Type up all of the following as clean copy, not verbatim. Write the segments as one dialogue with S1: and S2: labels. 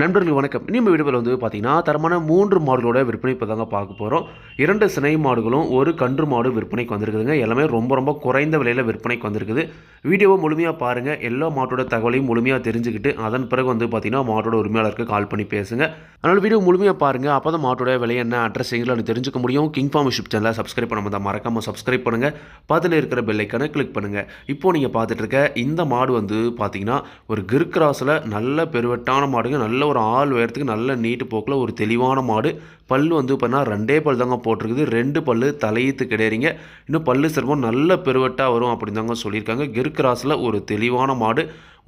S1: நண்பர்களுக்கு வணக்கம். நம்ம வீடியோவில் பார்த்தீங்கன்னா, தரமான 3 மாடுகளோட விற்பனை இப்போ தாங்க பார்க்க போறோம். 2 சினை மாடுகளும், 1 கன்று மாடு விற்பனைக்கு வந்திருக்குதுங்க. எல்லாமே ரொம்ப குறைந்த விலையில விற்பனைக்கு வந்திருக்குது. வீடியோவ முழுமையா பாருங்க. எல்லா மாட்டோட தகவலையும் முழுமையா தெரிஞ்சுக்கிட்டு, அதன் பிறகு பார்த்தீங்கன்னா, மாட்டோட உரிமையாளருக்கு கால் பண்ணி பேசுங்க. அதனால வீடியோ முழுமையா பாருங்க. அப்பதான் மாட்டோட விலை என்ன, அட்ரஸ் எங்கன்னு தெரிஞ்சுக்க முடியும். கிங் ஃபார்ம் யூடியூப் சேனலை சப்ஸ்கிரைப் பண்ணாம இருந்தா மறக்காம சப்ஸ்கிரைப் பண்ணுங்க. பக்கத்துல இருக்கிற பெல் ஐகானை கிளிக் பண்ணுங்க. இப்போ நீங்க பார்த்துட்டு இருக்க இந்த மாடு பார்த்தீங்கன்னா, ஒரு கிர் கிராஸ்ல நல்ல பெருவெட்டான மாடுங்க. நல்ல ஒரு ஆள் உயரத்துக்கு நல்ல நீட்டு போக்கில் ஒரு தெளிவான மாடு. பல்லு பார்த்தீங்கன்னா 2 பல் தாங்க போட்டிருக்குது. 2 பல்லு தலையீத்து கிடையாதுங்க. இன்னும் பல்லு சிறப்பும் நல்ல பெருவெட்டாக வரும் அப்படின்னு தாங்க சொல்லியிருக்காங்க. கிர் கிராஸில் ஒரு தெளிவான மாடு.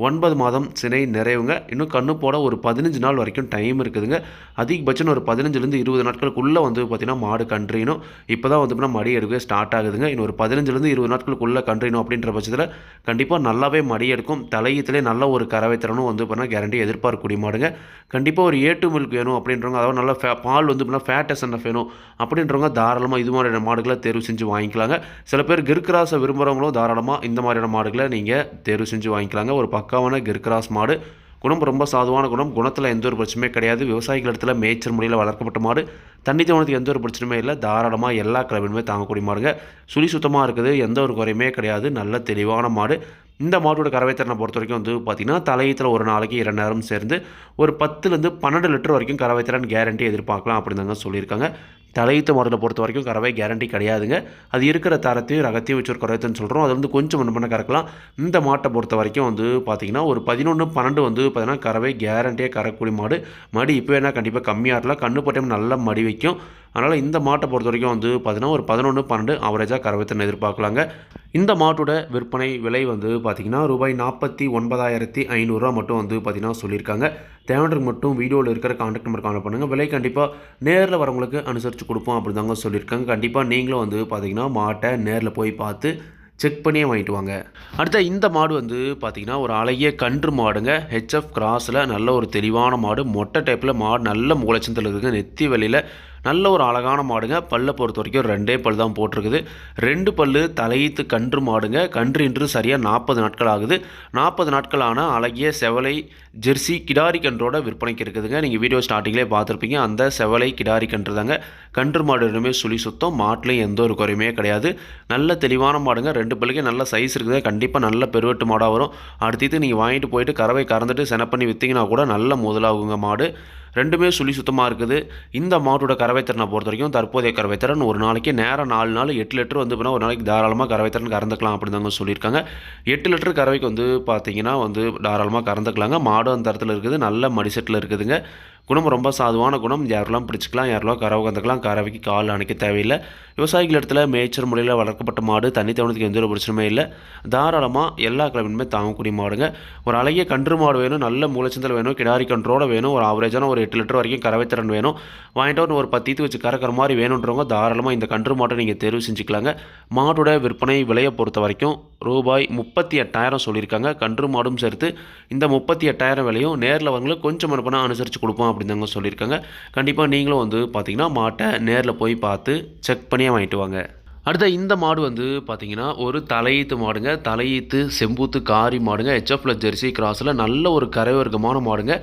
S1: 9 மாதம் சினை நிறைவுங்க. இன்னும் கண்ணு போட ஒரு 15 நாள் வரைக்கும் டைம் இருக்குதுங்க. அதிகபட்சம் ஒரு 15லேருந்து 20 நாட்களுக்குள்ளே பார்த்தீங்கன்னா மாடு கன்றுணும். இப்போ தான் பார்த்தீங்கன்னா மடி எடுக்கவே ஸ்டார்ட் ஆகுதுங்க. இன்னும் ஒரு 15லேருந்து 20 நாட்களுக்குள்ளே கன்றுணும் அப்படின்ற பட்சத்தில் கண்டிப்பாக நல்லாவே மடி எடுக்கும். தலையீத்திலே நல்ல ஒரு கறவை திறனும் பார்த்தீங்கன்னா கேரண்டி எதிர்பார்க்கக்கூடிய மாடுங்க. கண்டிப்பாக ஒரு A2 மில்க் வேணும் அப்படின்றவங்க, அதாவது நல்லா பால் பார்த்தீங்கன்னா ஃபேட் எஸ்என்எஃப் வேணும் அப்படின்றவங்க தாராளமாக இது மாதிரியான மாடுகளை தேர்வு செஞ்சு வாங்கிக்கலாங்க. சில பேர் கிர் கிராஸை விரும்புகிறவங்களும் தாராளமாக இந்த மாதிரியான மாடுகளை நீங்கள் தேர்வு செஞ்சு வாங்கிக்கலாங்க. ஒரு பக்காவான கிர் கிராஸ் மாடு. குணம் ரொம்ப சாதுவான குணம். குணத்தில் எந்த ஒரு பிரச்சனையுமே கிடையாது. விவசாயிகள் இடத்துல மேய்ச்சல் முறையில் வளர்க்கப்பட்ட மாடு. தண்ணி தவணத்துக்கு எந்த ஒரு பிரச்சனையுமே இல்லை. தாராளமாக எல்லா கிழமையுமே தாங்கக்கூடிய மாடுங்க. சுழி சுத்தமாக இருக்குது. எந்த ஒரு குறையுமே கிடையாது. நல்ல தெளிவான மாடு. இந்த மாட்டோட கறவைத்திறனை பொறுத்த வரைக்கும் பார்த்தீங்கன்னா, தலையத்தில் ஒரு நாளைக்கு 2 நேரம் சேர்ந்து ஒரு 10லேருந்து 12 லிட்டர் வரைக்கும் கறவைத்திறன் கேரண்டி எதிர்பார்க்கலாம் அப்படின்னு தாங்க சொல்லியிருக்காங்க. தலையீத்து மாடலை பொறுத்த வரைக்கும் கறவை கேரண்டி கிடையாதுங்க. அது இருக்கிற தரத்தையும் ரகத்தையும் வச்சு ஒரு கறவைத்தன்னு சொல்கிறோம். அது கொஞ்சம் முன்ன பண்ண கறக்கலாம். இந்த மாட்டை பொறுத்த வரைக்கும் பார்த்தீங்கன்னா ஒரு 11, 12 பார்த்தீங்கன்னா கறவை கேரண்டியாக கறக்கூடிய மாடு. மடி இப்போ வேணால் கண்டிப்பாக கம்மியாக இருக்கலாம். கண்ணு போட்டையும் நல்லா மடி வைக்கும். அதனால் இந்த மாட்டை பொறுத்த வரைக்கும் பார்த்தீங்கன்னா ஒரு 11, 12 அவரேஜாக கறவைத்தன் எதிர்பார்க்கலாங்க. இந்த மாட்டோட விற்பனை விலை பார்த்தீங்கன்னா ரூபாய் 49,500 மட்டும் பார்த்தீங்கன்னா சொல்லியிருக்காங்க. தேவைக்கு மட்டும் வீடியோவில் இருக்கிற கான்டாக்ட் நம்பர் கால் பண்ணுங்கள். விலை கண்டிப்பாக நேரில் வரவங்களுக்கு அனுசரித்து கொடுப்போம் அப்படி தாங்க சொல்லியிருக்காங்க. கண்டிப்பாக நீங்களும் பார்த்தீங்கன்னா மாட்டை நேரில் போய் பார்த்து செக் பண்ணியே வாங்கிட்டு வாங்க. அடுத்த இந்த மாடு பார்த்தீங்கன்னா ஒரு அழகிய கன்று மாடுங்க. HF கிராஸில் நல்ல ஒரு தெளிவான மாடு. மொட்டை டைப்பில் மாடு நல்ல முகலட்சத்தில் இருக்குங்க. நெத்தி வெளியில் நல்ல ஒரு அழகான மாடுங்க. பல்லை பொறுத்த வரைக்கும் 2 பல் தான் போட்டிருக்குது. 2 பல்லு தலையீத்து கன்று மாடுங்க. கன்று இன்று சரியாக 40 நாட்கள் ஆகுது. 40 நாட்களான அழகிய செவலை ஜெர்சி கிடாரி கன்றோட விற்பனைக்கு இருக்குதுங்க. நீங்கள் வீடியோ ஸ்டார்டிங்லேயே பார்த்துருப்பீங்க. அந்த செவலை கிடாரி கன்று தாங்க. கன்று மாடு ரெண்டுமே சுழி சுத்தம். மாட்டிலையும் எந்த ஒரு குறையுமே கிடையாது. நல்ல தெளிவான மாடுங்க. 2 பல்லுக்கே நல்ல சைஸ் இருக்குது. கண்டிப்பாக நல்ல பெருவெட்டு மாடாக வரும். அடுத்து நீங்கள் வாங்கிட்டு போயிட்டு கறவை கறந்துட்டு சென பண்ணி விற்றீங்கன்னா கூட நல்ல முதலாகுங்க மாடு. ரெண்டுமே சுழி சுத்தமாக இருக்குது. இந்த மாட்டோட கறவைத்திறனை பொறுத்த வரைக்கும் தற்போதைய கறவைத்திறன் ஒரு நாளைக்கு நேரம் 4 நாள் 8 லிட்டர் போனால் ஒரு நாளைக்கு தாராளமாக கறவைத்திறன் கறந்துக்கலாம் அப்படின்னு தாங்க சொல்லியிருக்காங்க. 8 லிட்டர் கறவைக்கு பார்த்தீங்கன்னா தாராளமாக கறந்துக்கலாங்க. மாடும் அந்த தரத்தில் இருக்குது. நல்ல மடிசெட்டில் இருக்குதுங்க. குணம் ரொம்ப சாதுவான குணம். யாரெல்லாம் பிடிச்சிக்கலாம், யாரெல்லாம் கறவை கறந்துக்கலாம். கறவைக்கு கால் அணைக்க தேவையில்லை. விவசாயிகள் இடத்துல மேய்ச்சல் முறையில் வளர்க்கப்பட்ட மாடு. தண்ணி தவணத்துக்கு எந்த ஒரு பிரச்சனையுமே இல்லை. தாராளமாக எல்லா கிழமையுமே தாங்கக்கூடிய மாடுங்க. ஒரு அழகிய கன்று மாடு வேணும். நல்ல மூலச்சந்தல் வேணும். கிடாரி கன்றோட வேணும். ஒரு ஆவரேஜான ஒரு 8 லிட்டர் வரைக்கும் கறவைத்திறன் வேணும். வாங்கிட்டு ஒரு 10 வச்சு கறக்கிற மாதிரி வேணுன்றவங்க தாராளமாக இந்த கன்று மாட்டை நீங்கள் தேர்வு செஞ்சுக்கலாங்க. மாட்டோட விற்பனை விலையை பொறுத்த வரைக்கும் ரூபாய் 38,000 சொல்லியிருக்காங்க. கன்று மாடும் சேர்த்து இந்த 38,000 விலையும் நேரில் வரவங்களுக்கு கொஞ்சம் மறுபடியும் அனுசரித்து கொடுப்போம் அப்படின்னு தாங்க சொல்லியிருக்காங்க. கண்டிப்பாக நீங்களும் பார்த்தீங்கன்னா மாட்டை நேரில் போய் பார்த்து செக் பண்ணியே வாங்கிட்டு வாங்க. அடுத்த இந்த மாடு பார்த்தீங்கன்னா ஒரு தலையீத்து மாடுங்க. தலையீத்து செம்பூத்து காரி மாடுங்க. HF ஜெர்சி கிராஸில் நல்ல ஒரு கரைவர்க்கமான மாடுங்க.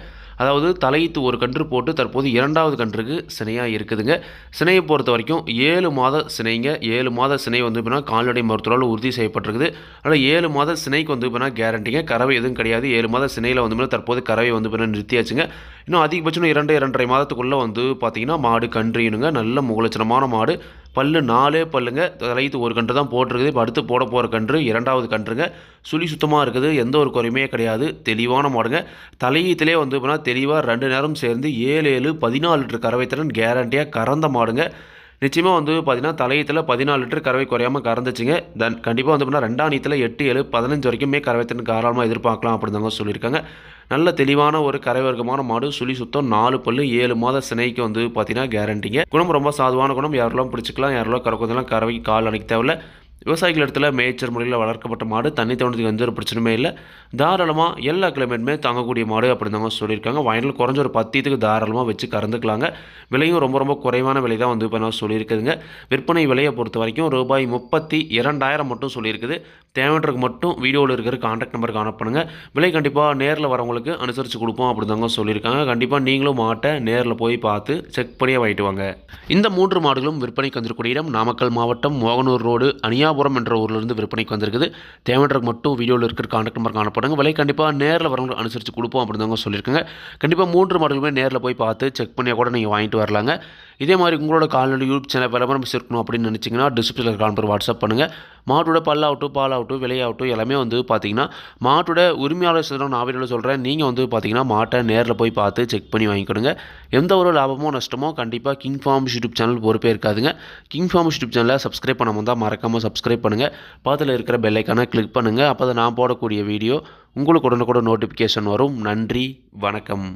S1: அதாவது தலையீத்து ஒரு கன்று போட்டு தற்போது 2வது கன்றுக்கு சினையாக இருக்குதுங்க. சினையை பொறுத்த வரைக்கும் 7 மாத சினைங்க. 7 மாத சினை பார்த்தீங்கன்னா கால்நடை மருத்துவரால் உறுதி செய்யப்பட்டிருக்குது. அதனால் 7 மாத சினைக்கு பார்த்தீங்கன்னா கேரண்டிங்க. கறவை எதுவும் கிடையாது. 7 மாத சினையில் தற்போது கறவை பார்த்தீங்கன்னா நிறுத்தியாச்சுங்க. இன்னும் அதிகபட்சம் 2-2.5 மாதத்துக்குள்ளே பார்த்தீங்கன்னா மாடு கன்றுனுங்க. நல்ல முகலட்சணமான மாடு. பல்லு 4 பல்லுங்க. தலையீத்து ஒரு கன்று தான் போட்டிருக்குது. இப்போ அடுத்து போட போகிற கன்று 2வது கன்றுங்க. சுழி சுத்தமாக இருக்குது. எந்த ஒரு குறையுமே கிடையாது. தெளிவான மாடுங்க. தலையீத்திலே பார்த்தீங்கன்னா தெளிவாக 2 நேரம் சேர்ந்து 7 14 லிட்டர் கறவைத்திறன் கேரண்டியாக கறந்த மாடுங்க. நிச்சயமாக பார்த்தீங்கன்னா தலையீத்தில் 14 லிட்டர் கறவை குறையாமல் கறந்துச்சுங்க. கண்டிப்பாக பார்த்தீங்கன்னா 2ஆம் நீத்தில் 8, 7, 15 வரைக்குமே கறவைத்திறன் தாராளமாக எதிர்பார்க்கலாம் அப்படின்னு தாங்க சொல்லியிருக்காங்க. நல்ல தெளிவான ஒரு கரைவர்க்கமான மாடு. சுழி சுத்தம். 4 பல்லு 7 மாத சினைக்கு பார்த்தீங்கன்னா கேரண்டிங்க. குணம் ரொம்ப சாதுவான குணம். யாரெல்லாம் பிடிச்சிக்கலாம், யாரெல்லாம் கறக்குறதுலாம் கறவைக்கு கால் அணைக்க தேவையில்ல. விவசாயிகள் இடத்துல மேய்ச்சல் முறையில் வளர்க்கப்பட்ட மாடு தண்ணி தோணுறதுக்கு எந்த ஒரு பிரச்சனையுமே இல்லை. தாராளமாக எல்லா கிளைமேட்டுமே தாங்கக்கூடிய மாடு அப்படின்னு தாங்க சொல்லியிருக்காங்க. வயலில் குறைஞ்ச ஒரு 10 ஈத்துக்கு தாராளமாக வச்சு கறந்துக்கலாங்க. விலையும் ரொம்ப ரொம்ப குறைவான விலை தான் வந்து இப்போ நான் சொல்லியிருக்குதுங்க. விற்பனை விலையை பொறுத்த வரைக்கும் ரூபாய் 32,000 மட்டும் சொல்லியிருக்குது. தேவைன்றதுக்கு மட்டும் வீடியோவில் இருக்கிற கான்டாக்ட் நம்பருக்கு அனுப்புங்க. விலை கண்டிப்பாக நேரில் வரவங்களுக்கு அனுசரித்து கொடுப்போம் அப்படி தாங்க சொல்லியிருக்காங்க. கண்டிப்பாக நீங்களும் மாட்டை நேரில் போய் பார்த்து செக் பண்ணி வாங்கிட்டு வாங்க. இந்த 3 மாடுகளும் விற்பனைக்கு வந்திருக்கூடிய இடம் நாமக்கல் மாவட்டம் மோகனூர் ரோடு அணியாபுரம் என்ற ஊரிலிருந்து விற்பனைக்கு வந்திருக்குது. தேவைன்றதுக்கு மட்டும் வீடியோவில் இருக்கிற கான்டாக்ட் நம்பருக்கு அனுப்புங்க. விலை கண்டிப்பாக நேரில் வரவங்களுக்கு அனுசரித்து கொடுப்போம் அப்படி தாங்க சொல்லியிருக்காங்க. கண்டிப்பாக 3 மாடுகளுமே நேரில் போய் பார்த்து செக் பண்ணியாக கூட நீங்கள் வாங்கிட்டு வரலாங்க. இதே மாதிரி உங்களோட கால்நடை யூடியூப் சேனல் விளம்பரம் இருக்கணும் அப்படின்னு நினச்சிங்கன்னா டிஸ்கிரிப்ஷனில் கான்பர் வாட்ஸ்அப் பண்ணுங்கள். மாட்டோட பல்லாகட்டும் பாலாகட்டும் விலையாகட்டும் எல்லாமே வந்து பார்த்தீங்கன்னா மாட்டோட உரிமையாளர் சொல்கிறோம். நான் வீடியோவில் சொல்கிறேன். நீங்கள் வந்து பார்த்தீங்கன்னா மாட்டை நேரில் போய் பார்த்து செக் பண்ணி வாங்கிக்கொடுங்க. எந்த ஒரு லாபமோ நஷ்டமோ கண்டிப்பாக கிங் ஃபார்ம்ஸ் யூடியூப் சேனல் பொறுப்பே இருக்காதுங்க. கிங் ஃபார்ம்ஸ் யூடியூப் சேனலை சப்ஸ்கிரைப் பண்ணாமல் தான் மறக்காமல் சப்ஸ்கிரைப் பண்ணுங்கள். பக்கத்தில் இருக்கிற பெல் ஐக்கானை கிளிக் பண்ணுங்கள். அப்போ தான் நான் போடக்கூடிய வீடியோ உங்களுக்கு உடனுக்குடன் நோட்டிஃபிகேஷன் வரும். நன்றி, வணக்கம்.